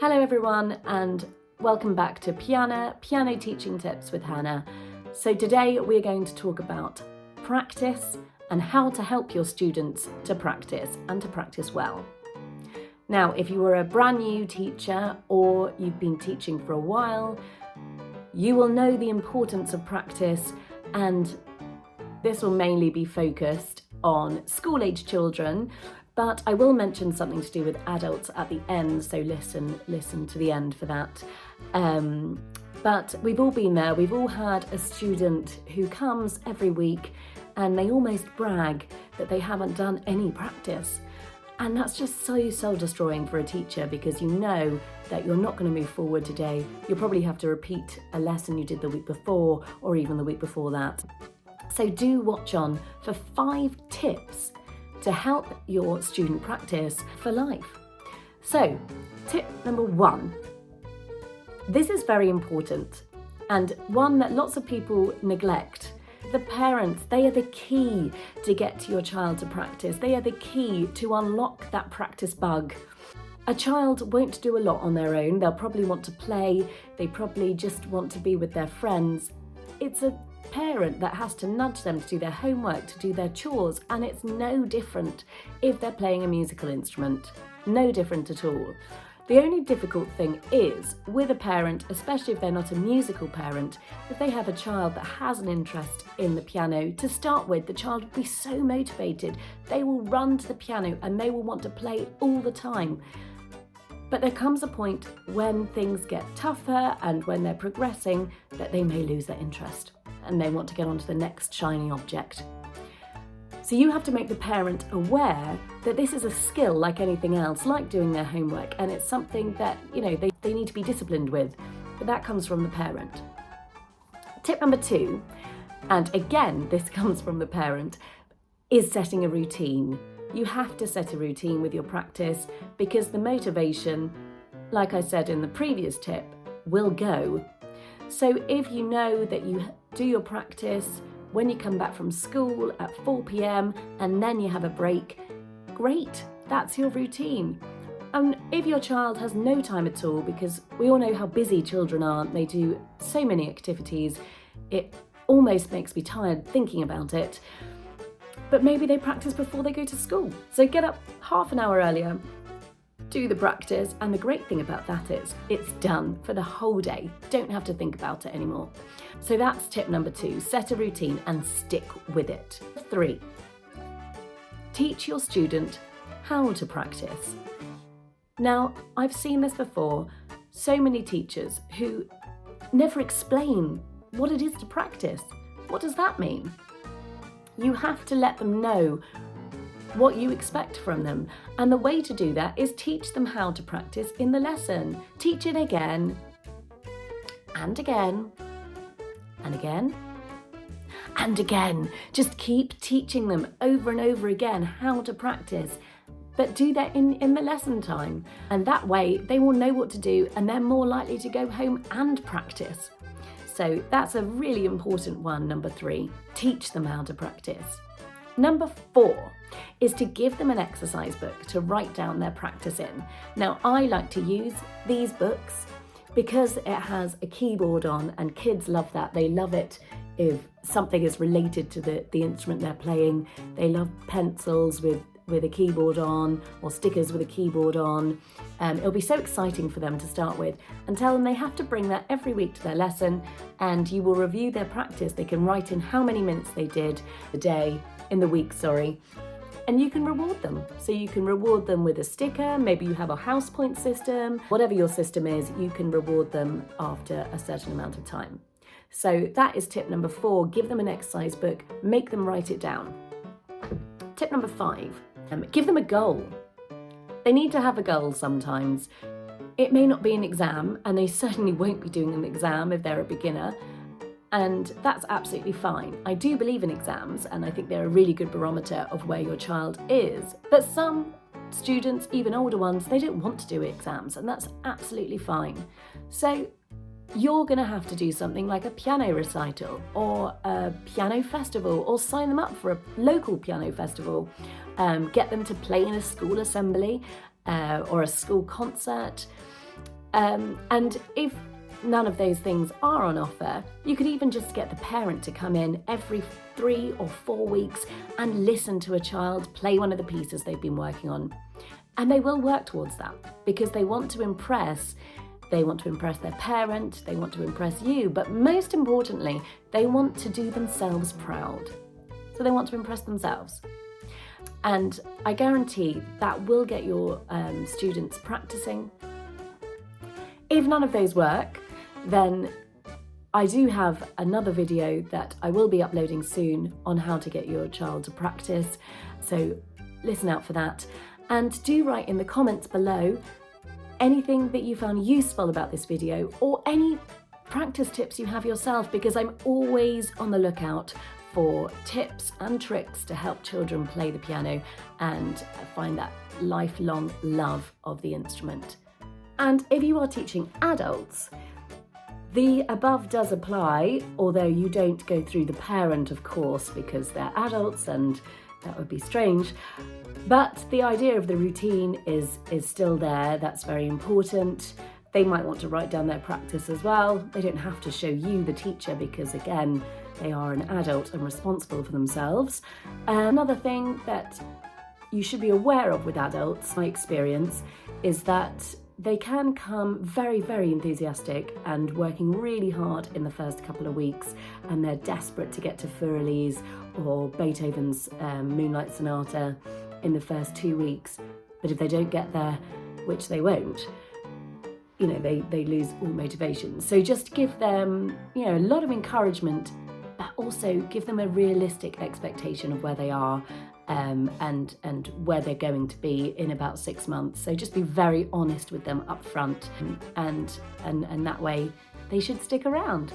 Hello everyone and welcome back to Piano Teaching Tips with Hannah. So today we're going to talk about practice and how to help your students to practice and to practice well. Now, if you are a brand new teacher or you've been teaching for a while, you will know the importance of practice, and this will mainly be focused on school-age children, but I will mention something to do with adults at the end, so listen to the end for that. But we've all been there, we've all had a student who comes every week and they almost brag that they haven't done any practice. And that's just so soul-destroying for a teacher, because you know that you're not going to move forward today. You'll probably have to repeat a lesson you did the week before or even the week before that. So do watch on for 5 tips to help your student practice for life. So, tip number 1. This is very important and one that lots of people neglect. The parents, they are the key to get your child to practice. They are the key to unlock that practice bug. A child won't do a lot on their own. They'll probably want to play. They probably just want to be with their friends. It's a parent that has to nudge them to do their homework, to do their chores, and it's no different if they're playing a musical instrument. No different at all. The only difficult thing is with a parent, especially if they're not a musical parent, if they have a child that has an interest in the piano, to start with, the child will be so motivated. They will run to the piano and they will want to play all the time. But there comes a point when things get tougher and when they're progressing that they may lose their interest and they want to get on to the next shiny object. So you have to make the parent aware that this is a skill like anything else, like doing their homework, and it's something that, they need to be disciplined with, but that comes from the parent. Tip number 2, and again, this comes from the parent, is setting a routine. You have to set a routine with your practice, because the motivation, like I said in the previous tip, will go. So if you know that you do your practice when you come back from school at 4 p.m. and then you have a break, great, that's your routine. And if your child has no time at all, because we all know how busy children are, they do so many activities, it almost makes me tired thinking about it, but maybe they practice before they go to school. So get up half an hour earlier, do the practice, and the great thing about that is it's done for the whole day. Don't have to think about it anymore. So that's tip number 2, set a routine and stick with it. 3, teach your student how to practice. Now, I've seen this before, so many teachers who never explain what it is to practice. What does that mean? You have to let them know what you expect from them. And the way to do that is teach them how to practice in the lesson. Teach it again, and again, and again, and again. Just keep teaching them over and over again how to practice. But do that in the lesson time. And that way they will know what to do and they're more likely to go home and practice. So that's a really important one, number 3. Teach them how to practice. Number 4 is to give them an exercise book to write down their practice in. Now, I like to use these books because it has a keyboard on, and kids love that. They love it if something is related to the instrument they're playing. They love pencils with a keyboard on, or stickers with a keyboard on. It'll be so exciting for them to start with, and tell them they have to bring that every week to their lesson, and you will review their practice. They can write in how many minutes they did in the week, and you can reward them. So you can reward them with a sticker, maybe you have a house point system, whatever your system is, you can reward them after a certain amount of time. So that is tip number 4, give them an exercise book, make them write it down. Tip number 5, give them a goal. They need to have a goal sometimes. It may not be an exam, and they certainly won't be doing an exam if they're a beginner, and that's absolutely fine. I do believe in exams, and I think they're a really good barometer of where your child is. But some students, even older ones, they don't want to do exams, and that's absolutely fine. So you're going to have to do something like a piano recital or a piano festival, or sign them up for a local piano festival. Get them to play in a school assembly or a school concert. And if none of those things are on offer, you could even just get the parent to come in every 3 or 4 weeks and listen to a child play one of the pieces they've been working on. And they will work towards that because they want to impress. They want to impress their parent, they want to impress you, but most importantly, they want to do themselves proud. So they want to impress themselves. And I guarantee that will get your students practicing. If none of those work, then I do have another video that I will be uploading soon on how to get your child to practice. So listen out for that. And do write in the comments below anything that you found useful about this video or any practice tips you have yourself, because I'm always on the lookout for tips and tricks to help children play the piano and find that lifelong love of the instrument. And if you are teaching adults, the above does apply, although you don't go through the parent, of course, because they're adults and that would be strange. But the idea of the routine is still there. That's very important. They might want to write down their practice as well. They don't have to show you, the teacher, because again, they are an adult and responsible for themselves. Another thing that you should be aware of with adults, my experience, is that they can come very, very enthusiastic and working really hard in the first couple of weeks, and they're desperate to get to Furley's or Beethoven's Moonlight Sonata in the first 2 weeks. But if they don't get there, which they won't, they lose all motivation. So just give them, a lot of encouragement, but also give them a realistic expectation of where they are and where they're going to be in about 6 months. So just be very honest with them up front, and that way they should stick around.